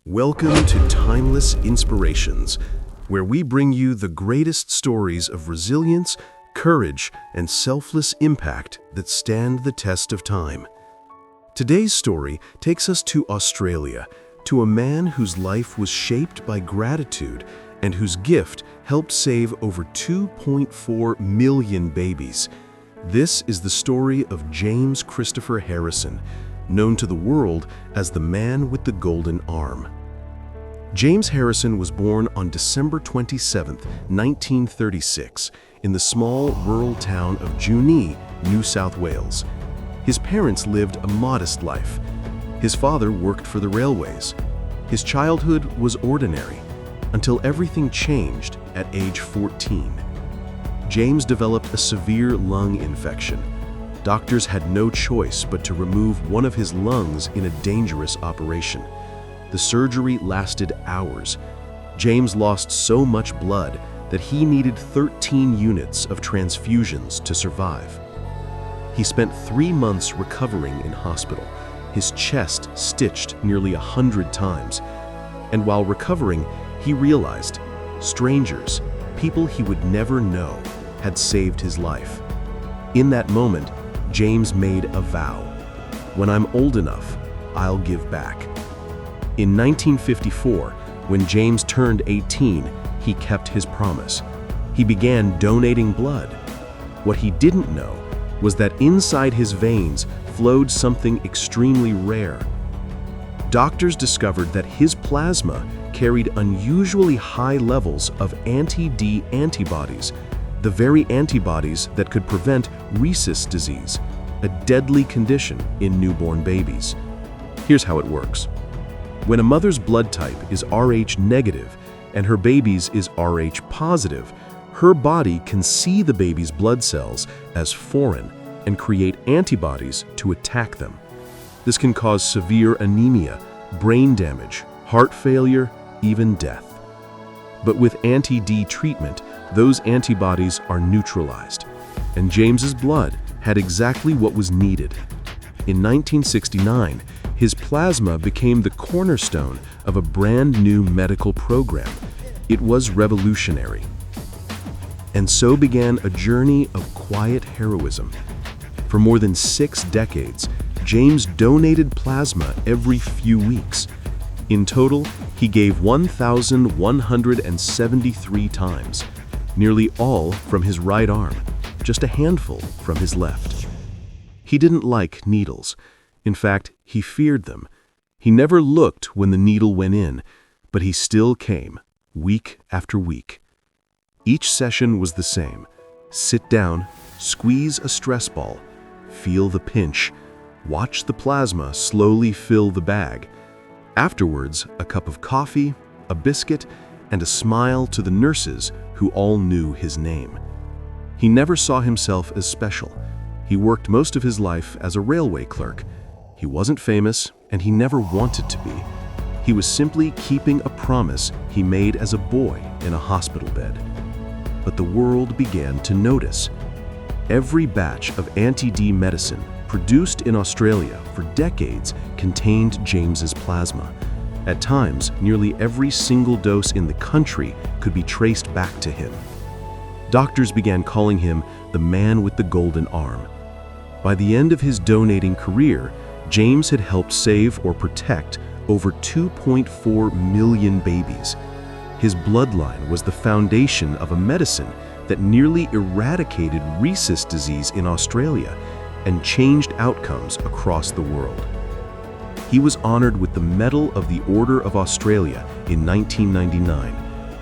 Welcome to Timeless Inspirations, where we bring you the greatest stories of resilience, courage, and selfless impact that stand the test of time. Today's story takes us to Australia, to a man whose life was shaped by gratitude and whose gift helped save over 2.4 million babies. This is the story of James Christopher Harrison, known to the world as the man with the golden arm. James Harrison was born on December 27, 1936, in the small rural town of Junee, New South Wales. His parents lived a modest life. His father worked for the railways. His childhood was ordinary, until everything changed at age 14. James developed a severe lung infection. Doctors had no choice but to remove one of his lungs in a dangerous operation. The surgery lasted hours. James lost so much blood that he needed 13 units of transfusions to survive. He spent 3 months recovering in hospital, his chest stitched nearly 100 times. And while recovering, he realized strangers, people he would never know, had saved his life. In that moment, James made a vow. When I'm old enough, I'll give back. In 1954, when James turned 18, he kept his promise. He began donating blood. What he didn't know was that inside his veins flowed something extremely rare. Doctors discovered that his plasma carried unusually high levels of anti-D antibodies, the very antibodies that could prevent rhesus disease, a deadly condition in newborn babies. Here's how it works. When a mother's blood type is Rh negative and her baby's is Rh positive, her body can see the baby's blood cells as foreign and create antibodies to attack them. This can cause severe anemia, brain damage, heart failure, even death. But with anti-D treatment, those antibodies are neutralized, and James's blood had exactly what was needed. In 1969, his plasma became the cornerstone of a brand new medical program. It was revolutionary. And so began a journey of quiet heroism. For more than 6 decades, James donated plasma every few weeks. In total, he gave 1,173 times, nearly all from his right arm, just a handful from his left. He didn't like needles. In fact, he feared them. He never looked when the needle went in, but he still came, week after week. Each session was the same. Sit down, squeeze a stress ball, feel the pinch, watch the plasma slowly fill the bag. Afterwards, a cup of coffee, a biscuit, and a smile to the nurses who all knew his name. He never saw himself as special. He worked most of his life as a railway clerk. He wasn't famous, and he never wanted to be. He was simply keeping a promise he made as a boy in a hospital bed. But the world began to notice. Every batch of anti-D medicine produced in Australia for decades contained James's plasma. At times, nearly every single dose in the country could be traced back to him. Doctors began calling him the man with the golden arm. By the end of his donating career, James had helped save or protect over 2.4 million babies. His bloodline was the foundation of a medicine that nearly eradicated rhesus disease in Australia and changed outcomes across the world. He was honored with the Medal of the Order of Australia in 1999,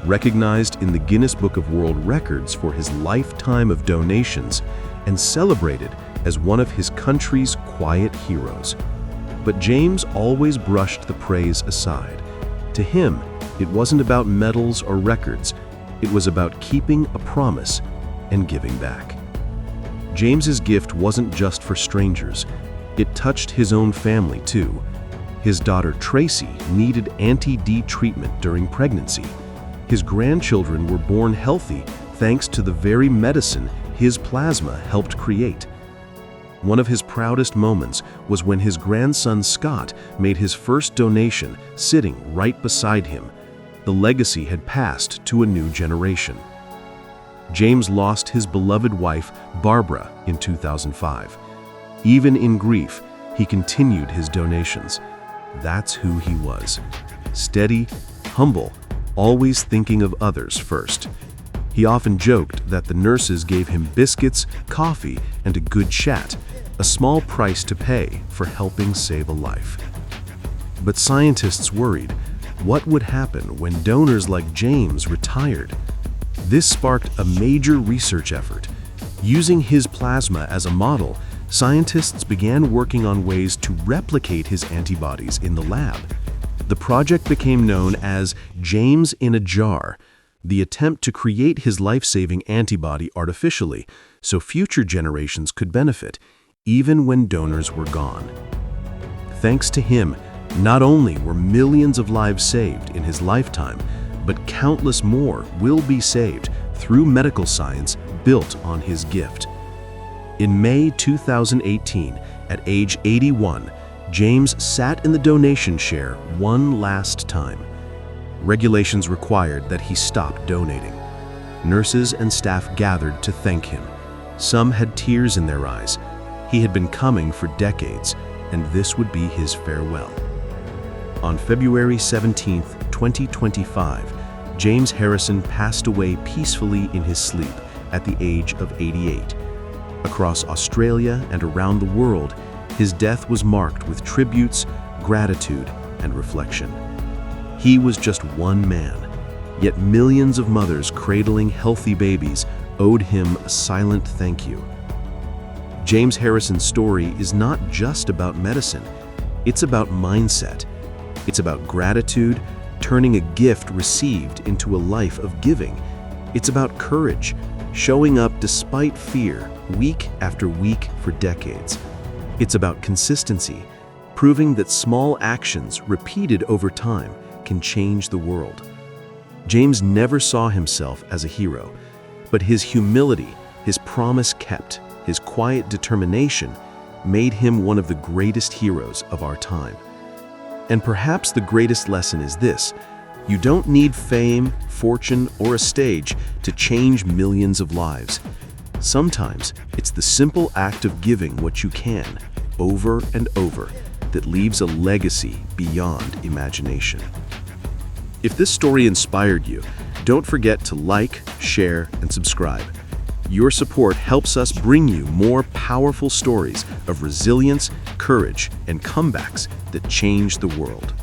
recognized in the Guinness Book of World Records for his lifetime of donations, and celebrated as one of his country's quiet heroes. But James always brushed the praise aside. To him, it wasn't about medals or records. It was about keeping a promise and giving back. James's gift wasn't just for strangers. It touched his own family too. His daughter Tracy needed anti-D treatment during pregnancy. His grandchildren were born healthy thanks to the very medicine his plasma helped create. One of his proudest moments was when his grandson Scott made his first donation sitting right beside him. The legacy had passed to a new generation. James lost his beloved wife, Barbara, in 2005. Even in grief, he continued his donations. That's who he was. Steady, humble, always thinking of others first. He often joked that the nurses gave him biscuits, coffee, and a good chat, a small price to pay for helping save a life. But scientists worried, what would happen when donors like James retired? This sparked a major research effort. Using his plasma as a model, scientists began working on ways to replicate his antibodies in the lab. The project became known as James in a Jar, the attempt to create his life-saving antibody artificially so future generations could benefit, even when donors were gone. Thanks to him, not only were millions of lives saved in his lifetime, but countless more will be saved through medical science built on his gift. In May 2018, at age 81, James sat in the donation chair one last time. Regulations required that he stop donating. Nurses and staff gathered to thank him. Some had tears in their eyes. He had been coming for decades, and this would be his farewell. On February 17, 2025, James Harrison passed away peacefully in his sleep at the age of 88. Across Australia and around the world, his death was marked with tributes, gratitude, and reflection. He was just one man, yet millions of mothers cradling healthy babies owed him a silent thank you. James Harrison's story is not just about medicine, it's about mindset. It's about gratitude, turning a gift received into a life of giving. It's about courage, showing up despite fear, week after week for decades. It's about consistency, proving that small actions repeated over time can change the world. James never saw himself as a hero, but his humility, his promise kept, his quiet determination made him one of the greatest heroes of our time. And perhaps the greatest lesson is this: you don't need fame, fortune, or a stage to change millions of lives. Sometimes it's the simple act of giving what you can, over and over, that leaves a legacy beyond imagination. If this story inspired you, don't forget to like, share, and subscribe. Your support helps us bring you more powerful stories of resilience, courage, and comebacks that change the world.